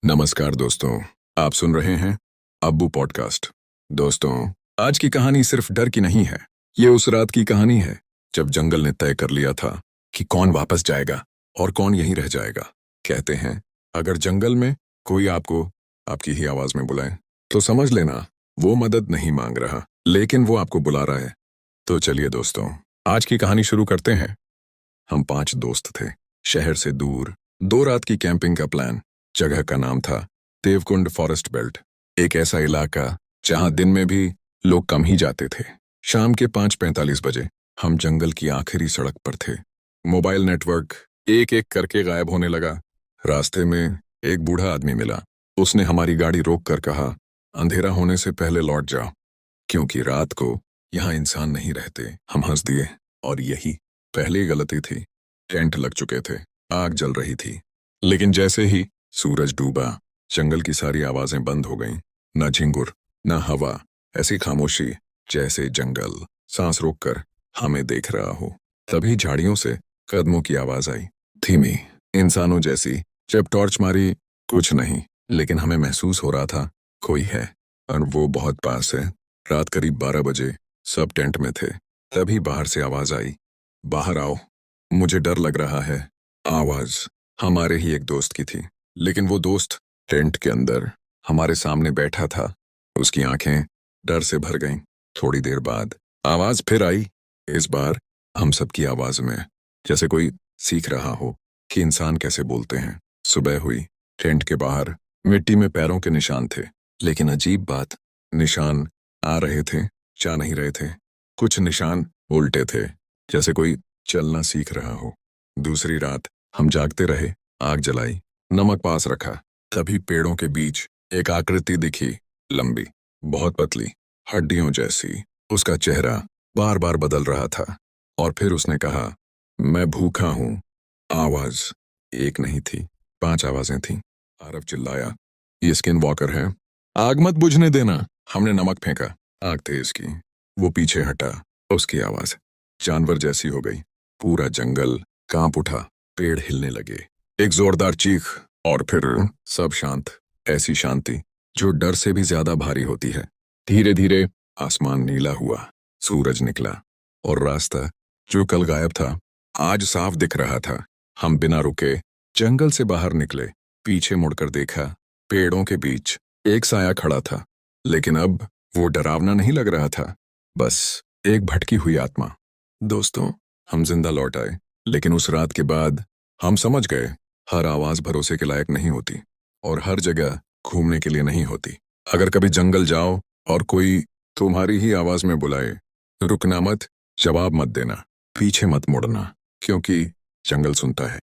नमस्कार दोस्तों, आप सुन रहे हैं अब्बू पॉडकास्ट। दोस्तों, आज की कहानी सिर्फ डर की नहीं है। ये उस रात की कहानी है जब जंगल ने तय कर लिया था कि कौन वापस जाएगा और कौन यहीं रह जाएगा। कहते हैं, अगर जंगल में कोई आपको आपकी ही आवाज में बुलाए तो समझ लेना वो मदद नहीं मांग रहा, लेकिन वो आपको बुला रहा है। तो चलिए दोस्तों, आज की कहानी शुरू करते हैं। हम 5 दोस्त थे, शहर से दूर, 2 रात की कैंपिंग का प्लान। जगह का नाम था देवकुंड फॉरेस्ट बेल्ट, एक ऐसा इलाका जहां दिन में भी लोग कम ही जाते थे। शाम के 5:45 बजे हम जंगल की आखिरी सड़क पर थे। मोबाइल नेटवर्क एक एक करके गायब होने लगा। रास्ते में एक बूढ़ा आदमी मिला। उसने हमारी गाड़ी रोक कर कहा, अंधेरा होने से पहले लौट जाओ, क्योंकि रात को यहाँ इंसान नहीं रहते। हम हंस दिए, और यही पहली गलती थी। टेंट लग चुके थे, आग जल रही थी, लेकिन जैसे ही सूरज डूबा, जंगल की सारी आवाजें बंद हो गईं। न झिंगुर, न हवा, ऐसी खामोशी जैसे जंगल सांस रोककर हमें देख रहा हो। तभी झाड़ियों से कदमों की आवाज आई, धीमी, इंसानों जैसी। जब टॉर्च मारी, कुछ नहीं, लेकिन हमें महसूस हो रहा था कोई है, और वो बहुत पास है। रात करीब 12 बजे, सब टेंट में थे। तभी बाहर से आवाज आई, बाहर आओ, मुझे डर लग रहा है। आवाज हमारे ही एक दोस्त की थी, लेकिन वो दोस्त टेंट के अंदर हमारे सामने बैठा था। उसकी आंखें डर से भर गईं। थोड़ी देर बाद आवाज फिर आई, इस बार हम सबकी आवाज में, जैसे कोई सीख रहा हो कि इंसान कैसे बोलते हैं। सुबह हुई। टेंट के बाहर मिट्टी में पैरों के निशान थे, लेकिन अजीब बात, निशान आ रहे थे, जा नहीं रहे थे। कुछ निशान उल्टे थे, जैसे कोई चलना सीख रहा हो। दूसरी रात हम जागते रहे, आग जलाई, नमक पास रखा। तभी पेड़ों के बीच एक आकृति दिखी, लंबी, बहुत पतली, हड्डियों जैसी। उसका चेहरा बार बार बदल रहा था, और फिर उसने कहा, मैं भूखा हूं। आवाज एक नहीं थी, 5 आवाजें थीं। आरव चिल्लाया, ये स्किन वॉकर है, आग मत बुझने देना। हमने नमक फेंका, आग तेज की। वो पीछे हटा, उसकी आवाज जानवर जैसी हो गई। पूरा जंगल कांप उठा, पेड़ हिलने लगे। एक जोरदार चीख, और फिर सब शांत। ऐसी शांति जो डर से भी ज्यादा भारी होती है। धीरे धीरे आसमान नीला हुआ, सूरज निकला, और रास्ता जो कल गायब था आज साफ दिख रहा था। हम बिना रुके जंगल से बाहर निकले। पीछे मुड़कर देखा, पेड़ों के बीच एक साया खड़ा था, लेकिन अब वो डरावना नहीं लग रहा था, बस एक भटकी हुई आत्मा। दोस्तों, हम जिंदा लौट आए, लेकिन उस रात के बाद हम समझ गए, हर आवाज भरोसे के लायक नहीं होती, और हर जगह घूमने के लिए नहीं होती। अगर कभी जंगल जाओ और कोई तुम्हारी ही आवाज में बुलाए, रुकना मत, जवाब मत देना, पीछे मत मुड़ना, क्योंकि जंगल सुनता है।